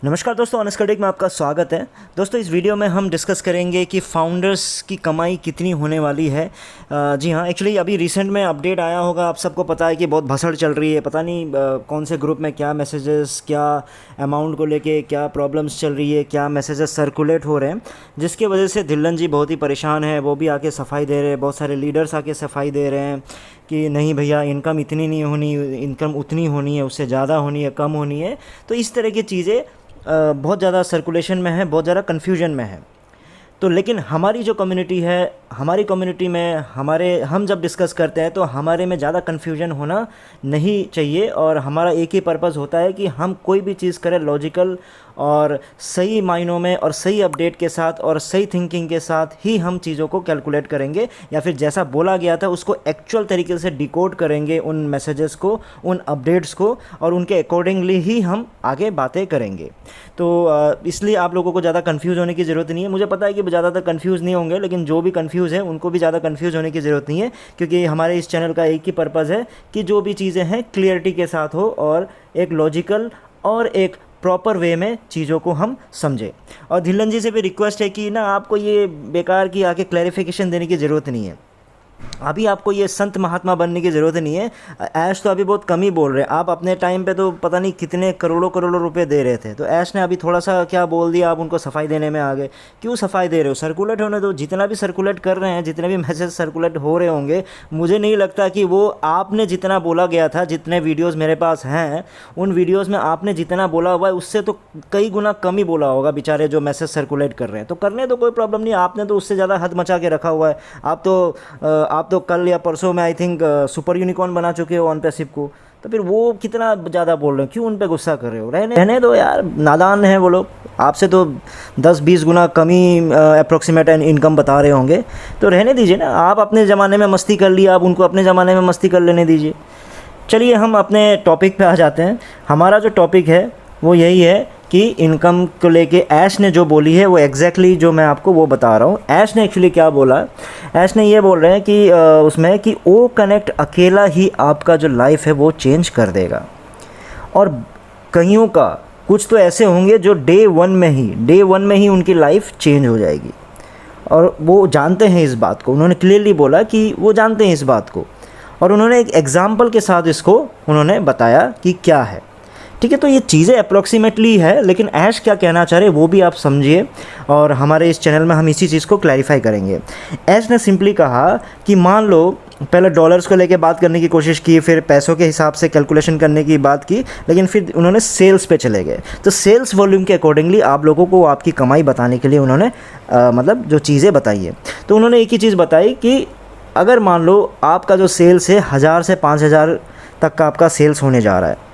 नमस्कार दोस्तों, honest critic में आपका स्वागत है। दोस्तों, इस वीडियो में हम डिस्कस करेंगे कि फाउंडर्स की कमाई कितनी होने वाली है। जी हाँ, एक्चुअली अभी रिसेंट में अपडेट आया होगा, आप सबको पता है कि बहुत भसड़ चल रही है। पता नहीं कौन से ग्रुप में क्या मैसेजेस, क्या अमाउंट को लेके क्या प्रॉब्लम्स चल रही है, क्या मैसेजेस सर्कुलेट हो रहे हैं, जिसकी वजह से धिल्लन जी बहुत ही परेशान है। वो भी आके सफाई दे रहे हैं, बहुत सारे लीडर्स आके सफाई दे रहे हैं कि नहीं भैया, इनकम इतनी नहीं होनी, इनकम उतनी होनी है, उससे ज़्यादा होनी है, कम होनी है। तो इस तरह की चीज़ें बहुत ज़्यादा सर्कुलेशन में है, बहुत ज़्यादा कन्फ्यूजन में है। तो लेकिन हमारी जो कम्युनिटी है, हमारी कम्युनिटी में हम जब डिस्कस करते हैं तो हमारे में ज़्यादा कन्फ्यूजन होना नहीं चाहिए। और हमारा एक ही पर्पज़ होता है कि हम कोई भी चीज़ करें लॉजिकल और सही मायनों में और सही अपडेट के साथ और सही थिंकिंग के साथ ही हम चीज़ों को कैलकुलेट करेंगे, या फिर जैसा बोला गया था उसको एक्चुअल तरीके से डिकोड करेंगे, उन मैसेजेस को, उन अपडेट्स को, और उनके अकॉर्डिंगली ही हम आगे बातें करेंगे। तो इसलिए आप लोगों को ज़्यादा कंफ्यूज होने की ज़रूरत नहीं है। मुझे पता है कि ज़्यादातर कंफ्यूज नहीं होंगे, लेकिन जो भी कंफ्यूज है उनको भी ज़्यादा कंफ्यूज होने की ज़रूरत नहीं है, क्योंकि हमारे इस चैनल का एक ही पर्पज़ है कि जो भी चीज़ें हैं क्लियरिटी के साथ हो और एक लॉजिकल और एक प्रॉपर वे में चीज़ों को हम समझें। और धिल्लन जी से भी रिक्वेस्ट है कि ना, आपको ये बेकार की आके क्लैरिफिकेशन देने की ज़रूरत नहीं है। अभी आपको ये संत महात्मा बनने की ज़रूरत नहीं है। ऐश तो अभी बहुत कम ही बोल रहे हैं। आप अपने टाइम पे तो पता नहीं कितने करोड़ों करोड़ों रुपए दे रहे थे, तो ऐश ने अभी थोड़ा सा क्या बोल दिया, आप उनको सफाई देने में आ गए। क्यों सफाई दे रहे हो? सर्कुलेट होने दो। जितना भी सर्कुलेट कर रहे हैं, जितने भी मैसेज सर्कुलेट हो रहे होंगे, मुझे नहीं लगता कि वो आपने जितना बोला गया था, जितने वीडियोज़ मेरे पास हैं उन वीडियोज़ में आपने जितना बोला हुआ है उससे तो कई गुना कम ही बोला होगा बेचारे जो मैसेज सर्कुलेट कर रहे हैं। तो करने तो कोई प्रॉब्लम नहीं, आपने तो उससे ज़्यादा हद मचा के रखा हुआ है। आप तो कल या परसों में आई थिंक सुपर यूनिकॉर्न बना चुके हो ऑन पैसिव को। तो फिर वो कितना ज़्यादा बोल रहे हो, क्यों उन पे गुस्सा कर रहे हो? रहने दो यार, नादान हैं वो लोग। आपसे तो 10-20 गुना कम ही अप्रोक्सीमेट इनकम बता रहे होंगे, तो रहने दीजिए ना। आप अपने ज़माने में मस्ती कर लिया, आप उनको अपने ज़माने में मस्ती कर लेने दीजिए। चलिए हम अपने टॉपिक पे आ जाते हैं। हमारा जो टॉपिक है वो यही है कि इनकम को लेके ऐश ने जो बोली है वो एग्जैक्टली जो मैं आपको वो बता रहा हूँ। ऐश ने एक्चुअली क्या बोला, ऐश ने ये बोल रहे हैं कि उसमें कि ओ कनेक्ट अकेला ही आपका जो लाइफ है वो चेंज कर देगा। और कईयों का, कुछ तो ऐसे होंगे जो डे वन में ही उनकी लाइफ चेंज हो जाएगी, और वो जानते हैं इस बात को। उन्होंने क्लियरली बोला कि वो जानते हैं इस बात को, और उन्होंने एक एग्ज़ाम्पल के साथ इसको उन्होंने बताया कि क्या है। ठीक है, तो ये चीज़ें अप्रॉक्सीमेटली है, लेकिन ऐश क्या कहना चाह रहे वो भी आप समझिए, और हमारे इस चैनल में हम इसी चीज़ को क्लैरिफाई करेंगे। ऐश ने सिंपली कहा कि मान लो, पहले डॉलर्स को लेके बात करने की कोशिश की, फिर पैसों के हिसाब से कैलकुलेशन करने की बात की, लेकिन फिर उन्होंने सेल्स पे चले गए। तो सेल्स वॉल्यूम के अकॉर्डिंगली आप लोगों को आपकी कमाई बताने के लिए उन्होंने मतलब जो चीज़ें बताई है, तो उन्होंने एक ही चीज़ बताई कि अगर मान लो आपका जो सेल्स है 1000 से 5000 तक का आपका सेल्स होने जा रहा है,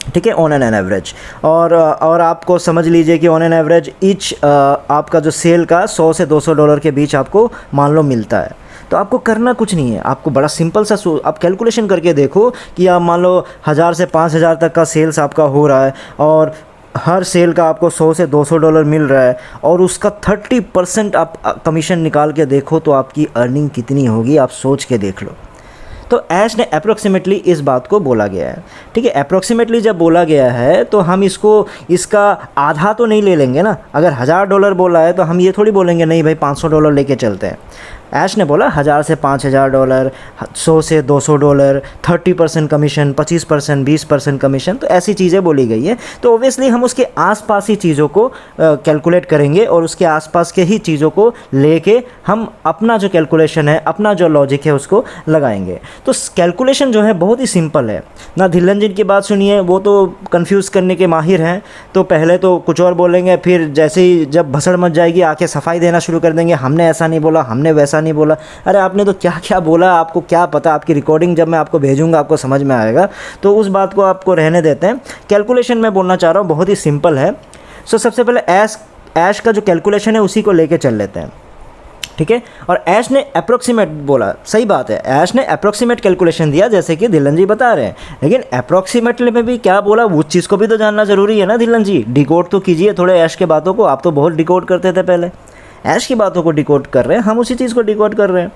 ठीक है, ऑन एन एवरेज, और आपको समझ लीजिए कि ऑन एन एवरेज ईच आपका जो सेल का $100 से $200 के बीच आपको मान लो मिलता है। तो आपको करना कुछ नहीं है, आपको बड़ा सिंपल सा आप कैलकुलेशन करके देखो कि आप मान लो 1000 से 5000 तक का सेल्स आपका हो रहा है, और हर सेल का आपको $100 से $200 मिल रहा है, और उसका 30% आप कमीशन निकाल के देखो तो आपकी अर्निंग कितनी होगी, आप सोच के देख लो। तो ऐश ने अप्रोक्सीमेटली इस बात को बोला गया है। ठीक है, अप्रोक्सीमेटली जब बोला गया है तो हम इसका आधा तो नहीं ले लेंगे ना। अगर $1000 बोला है तो हम ये थोड़ी बोलेंगे नहीं भाई $500 लेके चलते हैं। ऐश ने बोला 1000 से $5000, 100 से $200, 30% कमीशन, 25%, 20% कमीशन, तो ऐसी चीज़ें बोली गई है। तो ओबियसली हम उसके आसपास ही चीज़ों को कैलकुलेट करेंगे, और उसके आसपास के ही चीज़ों को लेके हम अपना जो कैलकुलेशन है, अपना जो लॉजिक है उसको लगाएंगे। तो कैलकुलेशन जो है बहुत ही सिंपल है ना। धिल्लन जी की बात सुनिए, वो तो कन्फ्यूज़ करने के माहिर हैं। तो पहले तो कुछ और बोलेंगे, फिर जैसे ही जब भसड़ मच जाएगी आके सफाई देना शुरू कर देंगे, हमने ऐसा नहीं बोला, हमने वैसा नहीं बोला। अरे आपने तो क्या क्या बोला, आपको क्या पता? आपकी रिकॉर्डिंग जब मैं आपको भेजूंगा आपको समझ में आएगा। तो उस बात को आपको रहने देते हैं। कैलकुलेशन मैं बोलना चाह रहा हूँ बहुत ही सिंपल है। सबसे पहले ऐश का जो कैलकुलेशन है उसी को लेके चल लेते हैं, ठीक है। और ऐश ने अप्रोक्सीमेट बोला, सही बात है, ऐश ने अप्रोक्सीमेट कैलकुलेशन दिया जैसे कि धिल्लन जी बता रहे हैं, लेकिन अप्रोक्सीमेटली में भी क्या बोला उस चीज़ को भी तो जानना ज़रूरी है ना। धिल्लन जी डिकोड तो कीजिए थोड़े ऐश के बातों को, आप तो बहुत डिकोड करते थे पहले। ऐश की बातों को डिकोड कर रहे हैं, हम उसी चीज़ को डिकोड कर रहे हैं।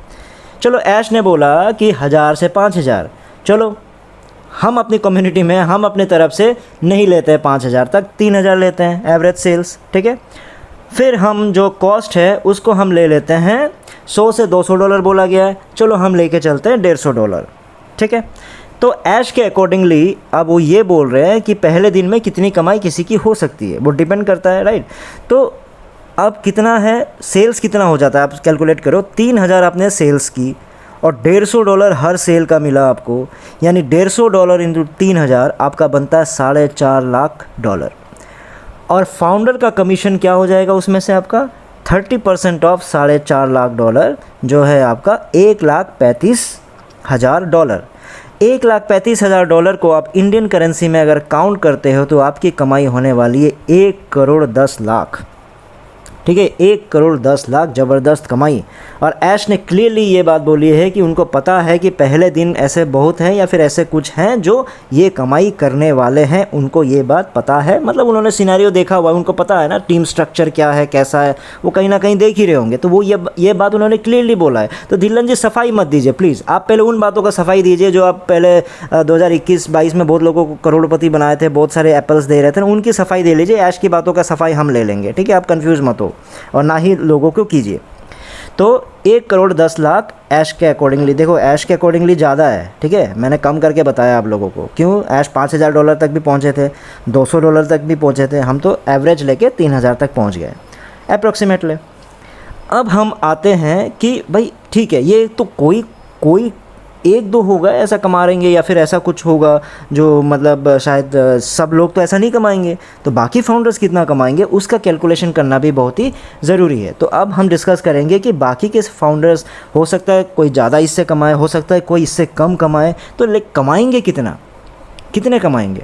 चलो, ऐश ने बोला कि 1000 से 5000, चलो हम अपनी कम्युनिटी में हम अपनी तरफ से नहीं लेते हैं 5,000 तक, 3,000 लेते हैं एवरेज सेल्स, ठीक है। फिर हम जो कॉस्ट है उसको हम ले लेते हैं, 100 से $200 बोला गया है, चलो हम लेके चलते हैं $150, ठीक है। तो ऐश के अकॉर्डिंगली अब वो ये बोल रहे हैं कि पहले दिन में कितनी कमाई किसी की हो सकती है, वो डिपेंड करता है, राइट। तो अब कितना है, सेल्स कितना हो जाता है आप कैलकुलेट करो। 3,000 आपने सेल्स की और $150 हर सेल का मिला आपको, यानी $150 इंटू 3,000 आपका बनता है $4.5 लाख। और फाउंडर का कमीशन क्या हो जाएगा उसमें से आपका 30% ऑफ $4.5 लाख जो है आपका $1,35,000। $1,35,000 को आप इंडियन करेंसी में अगर काउंट करते हो तो आपकी कमाई होने वाली है 1,10,00,000, ठीक है। 1,10,00,000 ज़बरदस्त कमाई। और ऐश ने क्लियरली ये बात बोली है कि उनको पता है कि पहले दिन ऐसे बहुत हैं या फिर ऐसे कुछ हैं जो ये कमाई करने वाले हैं, उनको ये बात पता है। मतलब उन्होंने सिनेरियो देखा हुआ है, उनको पता है ना टीम स्ट्रक्चर क्या है, कैसा है, वो कहीं ना कहीं देख ही रहे होंगे। तो वो ये बात उन्होंने क्लियरली बोला है। तो धिल्लन जी सफाई मत दीजिए प्लीज़, आप पहले उन बातों का सफाई दीजिए जो आप पहले 2021-22 में बहुत लोगों को करोड़पति बनाए थे, बहुत सारे एप्पल्स दे रहे थे, उनकी सफाई दे लीजिए। ऐश की बातों का सफाई हम ले लेंगे, ठीक है। आप कन्फ्यूज़ मत हो और ना ही लोगों को कीजिए। तो 1,10,00,000 ऐश के अकॉर्डिंगली, देखो ऐश के अकॉर्डिंगली ज़्यादा है, ठीक है। मैंने कम करके बताया आप लोगों को, क्यों ऐश $5,000 तक भी पहुँचे थे, $200 तक भी पहुँचे थे, हम तो एवरेज लेके 3,000 तक पहुँच गए अप्रॉक्सीमेटली। अब हम आते हैं कि भाई ठीक है, ये तो कोई 1-2 होगा ऐसा कमाएंगे या फिर ऐसा कुछ होगा जो मतलब शायद सब लोग तो ऐसा नहीं कमाएंगे, तो बाकी फाउंडर्स कितना कमाएंगे उसका कैलकुलेशन करना भी बहुत ही ज़रूरी है। तो अब हम डिस्कस करेंगे कि बाकी के फाउंडर्स, हो सकता है कोई ज़्यादा इससे कमाए, हो सकता है कोई इससे कम कमाए, तो कमाएंगे कितने कमाएंगे,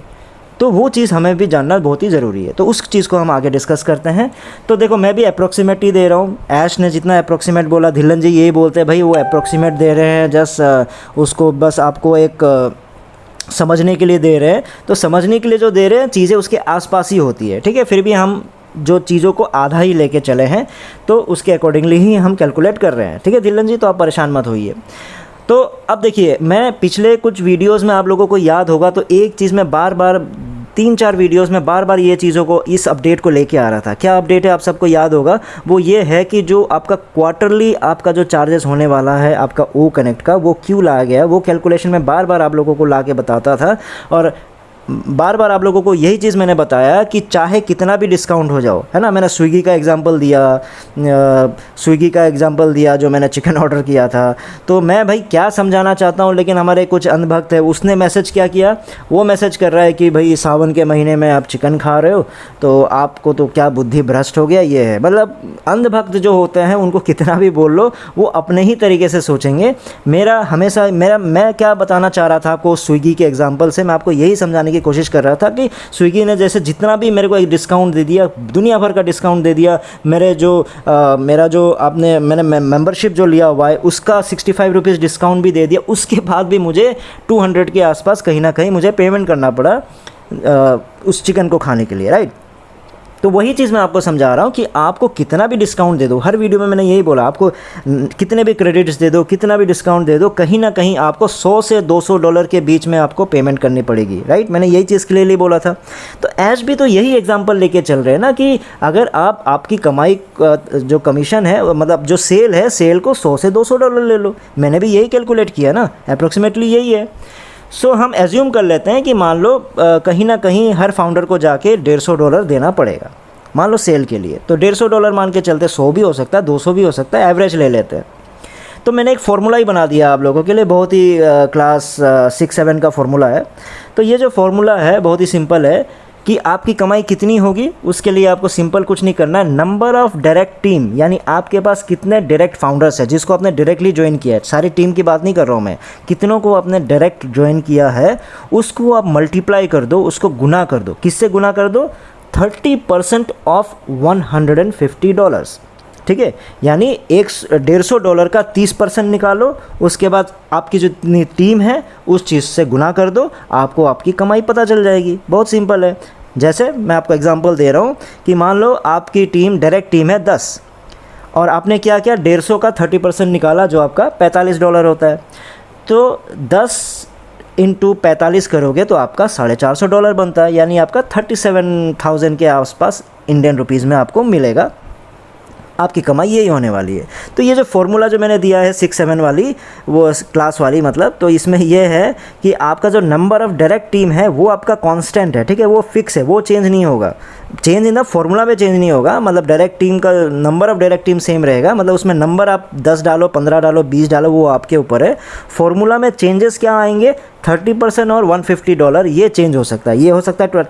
तो वो चीज़ हमें भी जानना बहुत ही ज़रूरी है। तो उस चीज़ को हम आगे डिस्कस करते हैं। तो देखो मैं भी अप्रॉक्सीमेट ही दे रहा हूँ, ऐश ने जितना अप्रॉक्सीमेट बोला, धिल्लन जी यही बोलते हैं भाई वो अप्रॉक्सीमेट दे रहे हैं, जस्ट उसको बस आपको एक समझने के लिए दे रहे हैं। तो समझने के लिए जो दे रहे हैं चीज़ें उसके आसपास ही होती है, ठीक है। फिर भी हम जो चीज़ों को आधा ही लेके चले हैं तो उसके अकॉर्डिंगली ही हम कैलकुलेट कर रहे हैं, ठीक है धिल्लन जी। तो आप परेशान मत होइए। तो अब देखिए, मैं पिछले कुछ वीडियोस में आप लोगों को याद होगा तो एक चीज़ में बार बार 3-4 वीडियोस में बार बार ये चीज़ों को, इस अपडेट को लेके आ रहा था। क्या अपडेट है आप सबको याद होगा, वो ये है कि जो आपका क्वार्टरली आपका जो चार्जेस होने वाला है आपका ओ कनेक्ट का, वो क्यों लाया गया, वो कैलकुलेशन में बार बार आप लोगों को ला के बताता था। और बार बार आप लोगों को यही चीज़ मैंने बताया कि चाहे कितना भी डिस्काउंट हो जाओ, है ना। मैंने स्विगी का एग्जांपल दिया जो मैंने चिकन ऑर्डर किया था। तो मैं भाई क्या समझाना चाहता हूँ, लेकिन हमारे कुछ अंधभक्त है, उसने मैसेज क्या किया, वो मैसेज कर रहा है कि भाई सावन के महीने में आप चिकन खा रहे हो तो आपको तो क्या बुद्धि भ्रष्ट हो गया, ये है। मतलब अंधभक्त जो होते हैं उनको कितना भी बोल लो वो अपने ही तरीके से सोचेंगे। मैं क्या बताना चाह रहा था आपको, स्विगी के एग्जाम्पल से मैं आपको यही समझाने की कोशिश कर रहा था कि स्विगी ने जैसे जितना भी मेरे को एक डिस्काउंट दे दिया, दुनिया भर का डिस्काउंट दे दिया, मैंने मेंबरशिप जो लिया हुआ है उसका 65 रुपीज़ डिस्काउंट भी दे दिया, उसके बाद भी मुझे 200 के आसपास कहीं ना कहीं मुझे पेमेंट करना पड़ा उस चिकन को खाने के लिए, राइट। तो वही चीज़ मैं आपको समझा रहा हूँ कि आपको कितना भी डिस्काउंट दे दो, हर वीडियो में मैंने यही बोला, आपको कितने भी क्रेडिट्स दे दो, कितना भी डिस्काउंट दे दो, कहीं ना कहीं आपको $100 से $200 के बीच में आपको पेमेंट करनी पड़ेगी, राइट। मैंने यही चीज़ क्लियरली बोला था। तो ऐश भी तो यही एग्जांपल लेके चल रहे हैं ना कि अगर आपकी कमाई जो कमीशन है, मतलब जो सेल है, सेल को $100 से $200 ले लो। मैंने भी यही कैलकुलेट किया ना, अप्रोक्सीमेटली यही है। सो हम एज्यूम कर लेते हैं कि मान लो कहीं ना कहीं हर फाउंडर को जाके $150 देना पड़ेगा, मान लो सेल के लिए। तो $150 मान के चलते 100 भी हो सकता है, 200 भी हो सकता है, एवरेज ले लेते हैं। तो मैंने एक फार्मूला ही बना दिया आप लोगों के लिए, बहुत ही क्लास 6-7 का फार्मूला है। तो ये जो फार्मूला है बहुत ही सिंपल है कि आपकी कमाई कितनी होगी, उसके लिए आपको सिंपल कुछ नहीं करना है, नंबर ऑफ़ डायरेक्ट टीम, यानी आपके पास कितने डायरेक्ट फाउंडर्स है जिसको आपने डायरेक्टली ज्वाइन किया है। सारी टीम की बात नहीं कर रहा हूँ मैं, कितनों को आपने डायरेक्ट ज्वाइन किया है उसको आप मल्टीप्लाई कर दो, उसको गुना कर दो। किससे गुना कर दो, 30% ऑफ $150, ठीक है। यानी $150 का 30% निकालो, उसके बाद आपकी जितनी टीम है उस चीज़ से गुना कर दो, आपको आपकी कमाई पता चल जाएगी। बहुत सिंपल है। जैसे मैं आपको एग्जांपल दे रहा हूँ कि मान लो आपकी टीम, डायरेक्ट टीम है 10 और आपने क्या किया, 150 का 30% निकाला जो आपका $45 होता है। तो 10 इंटू 45 करोगे तो आपका $450 बनता है, यानी आपका 37,000 के आसपास इंडियन रुपीज़ में आपको मिलेगा। आपकी कमाई यही होने वाली है। तो ये जो फॉर्मूला जो मैंने दिया है 6-7 वाली, वो क्लास वाली मतलब, तो इसमें ये है कि आपका जो नंबर ऑफ़ डायरेक्ट टीम है वो आपका कांस्टेंट है, ठीक है, वो फिक्स है, वो चेंज नहीं होगा। चेंज इन द फॉर्मूला में चेंज नहीं होगा, मतलब डायरेक्ट टीम का number of direct team same रहेगा, मतलब उसमें नंबर आप 10 डालो, 15 डालो, 20 डालो, वो आपके ऊपर है। फॉर्मूला में चेंजेस क्या आएंगे, 30% और $150 ये चेंज हो सकता है। ये हो सकता है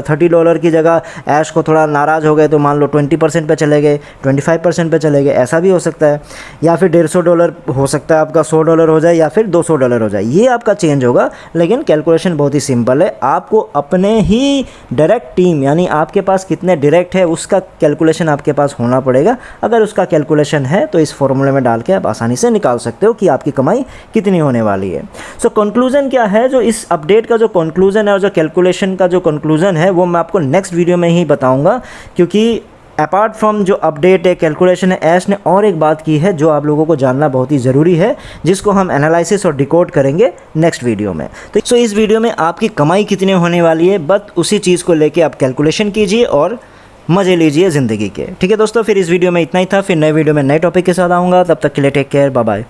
$30 की जगह ऐश को थोड़ा नाराज़ हो गए तो मान लो 20% पे चले गए, 25% पे चले गए, ऐसा भी हो सकता है। या फिर $150 हो सकता है आपका $100 हो जाए, या फिर $200 हो जाए, ये आपका चेंज होगा। लेकिन कैलकुलेशन बहुत ही सिंपल है, आपको अपने ही डायरेक्ट टीम यानी आपके पास कितने डायरेक्ट है उसका कैलकुलेशन आपके पास होना पड़ेगा। अगर उसका कैलकुलेशन है तो इस फॉर्मूले में डाल के आप आसानी से निकाल सकते हो कि आपकी कमाई कितनी होने वाली है। सो कंक्लूजन क्या है, जो इस अपडेट का जो कंक्लूजन है और जो कैलकुलेशन का जो कंक्लूजन है वो मैं आपको नेक्स्ट वीडियो में ही बताऊंगा, क्योंकि अपार्ट फ्रॉम जो अपडेट है, कैलकुलेशन है, ऐश ने और एक बात की है जो आप लोगों को जानना बहुत ही ज़रूरी है, जिसको हम एनालिसिस और डिकोड करेंगे नेक्स्ट वीडियो में। तो इस वीडियो में आपकी कमाई कितनी होने वाली है, बस उसी चीज़ को लेके आप कैलकुलेशन कीजिए और मज़े लीजिए ज़िंदगी के। ठीक है दोस्तों, फिर इस वीडियो में इतना ही था, फिर नए वीडियो में नए टॉपिक के साथ आऊँगा, तब तक के लिए टेक केयर, बाय बाय।